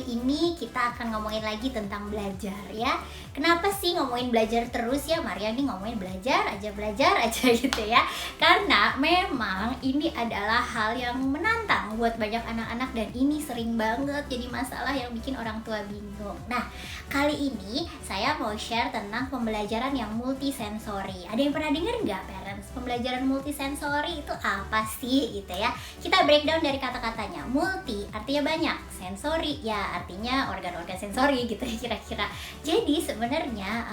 kali ini kita akan ngomongin lagi tentang belajar ya. Kenapa sih ngomongin belajar terus ya? Maria nih ngomongin belajar aja gitu ya. Karena memang ini adalah hal yang menantang buat banyak anak-anak dan ini sering banget jadi masalah yang bikin orang tua bingung. Nah, kali ini saya mau share tentang pembelajaran yang multisensori. Ada yang pernah dengar nggak, parents? Pembelajaran multisensori itu apa sih gitu ya? Kita breakdown dari kata-katanya. Multi artinya banyak, sensori ya artinya organ-organ sensori gitu ya kira-kira. Jadi sebenarnya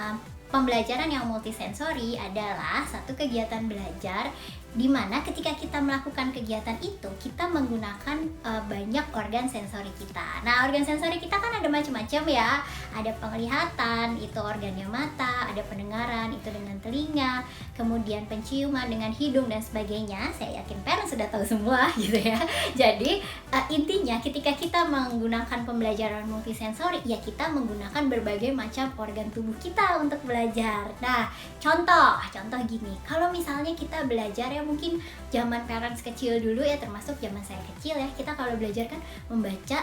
pembelajaran yang multisensori adalah satu kegiatan belajar di mana ketika kita melakukan kegiatan itu kita menggunakan banyak organ sensori kita. Nah, organ sensori kita kan ada macam-macam ya. Ada penglihatan, itu organnya mata, ada pendengaran, itu dengan telinga, kemudian penciuman dengan hidung dan sebagainya. Saya yakin parents sudah tahu semua gitu ya. Jadi intinya ketika kita menggunakan pembelajaran multisensori ya kita menggunakan berbagai macam organ tubuh kita untuk belajar. Nah, contoh gini. Kalau misalnya kita belajar ya mungkin zaman parents kecil dulu ya, termasuk zaman saya kecil ya, kita kalau belajar kan membaca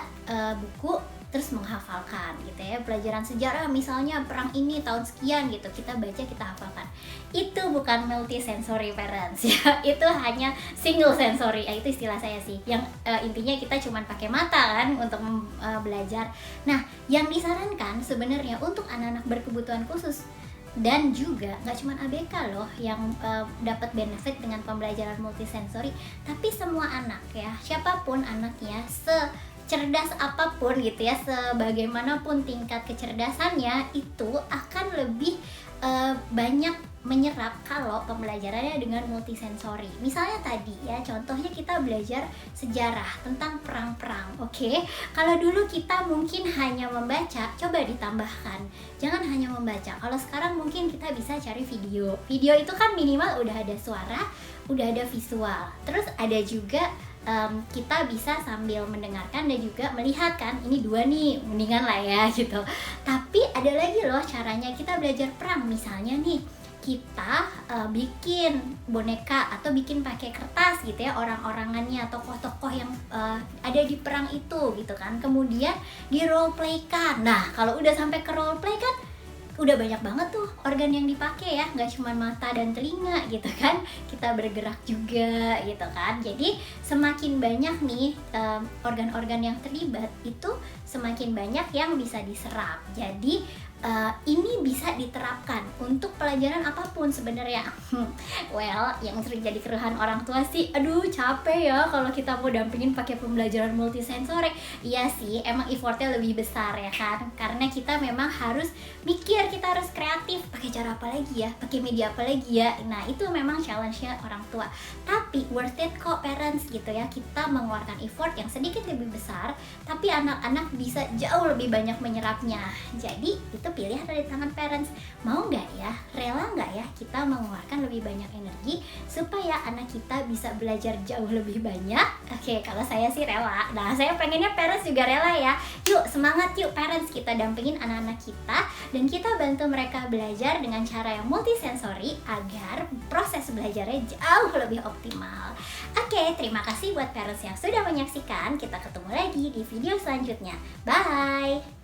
buku terus menghafalkan gitu ya. Pelajaran sejarah misalnya perang ini tahun sekian gitu, kita baca, kita hafalkan. Itu bukan multisensori parents ya, itu hanya single sensory ya, itu istilah saya sih, yang intinya kita cuma pakai mata kan untuk belajar. Nah, yang disarankan sebenarnya untuk anak-anak berkebutuhan khusus dan juga nggak cuma ABK loh yang dapat benefit dengan pembelajaran multisensori, tapi semua anak ya, siapapun anaknya, secerdas apapun gitu ya, sebagaimanapun tingkat kecerdasannya, itu akan lebih banyak menyerap kalau pembelajarannya dengan multisensori. Misalnya tadi ya, contohnya kita belajar sejarah tentang perang-perang. Oke, kalau dulu kita mungkin hanya membaca, coba ditambahkan, jangan hanya membaca. Kalau sekarang mungkin kita bisa cari video. Video itu kan minimal udah ada suara, udah ada visual. Terus ada juga kita bisa sambil mendengarkan dan juga melihat kan, ini dua nih, mendingan lah ya gitu. Tapi ada lagi loh caranya kita belajar perang. Misalnya nih, kita bikin boneka atau bikin pakai kertas gitu ya, orang-orangannya, tokoh-tokoh yang ada di perang itu gitu kan, kemudian di role play kan. Nah, kalau udah sampai ke role play kan udah banyak banget tuh organ yang dipakai ya, nggak cuma mata dan telinga gitu kan, kita bergerak juga gitu kan. Jadi semakin banyak nih organ-organ yang terlibat, itu semakin banyak yang bisa diserap. Jadi ini bisa diterapkan untuk pelajaran apapun sebenarnya. Well, yang sering jadi keluhan orang tua sih, aduh capek ya kalau kita mau dampingin pakai pembelajaran multisensori. Iya sih, emang effortnya lebih besar ya kan, karena kita memang harus mikir, kita harus kreatif, pakai cara apa lagi ya, pakai media apa lagi ya. Nah, itu memang challenge-nya orang tua, tapi worth it kok parents gitu ya. Kita mengeluarkan effort yang sedikit lebih besar, tapi anak-anak bisa jauh lebih banyak menyerapnya. Jadi itu pilihan dari tangan parents. Mau nggak ya, rela nggak ya kita mengeluarkan lebih banyak energi supaya anak kita bisa belajar jauh lebih banyak? Oke, kalau saya sih rela. Nah, saya pengennya parents juga rela ya. Yuk, semangat yuk parents, kita dampingin anak-anak kita dan kita bantu mereka belajar dengan cara yang multisensori agar proses belajarnya jauh lebih optimal. Oke, terima kasih buat parents yang sudah menyaksikan. Kita ketemu lagi di video selanjutnya. Bye!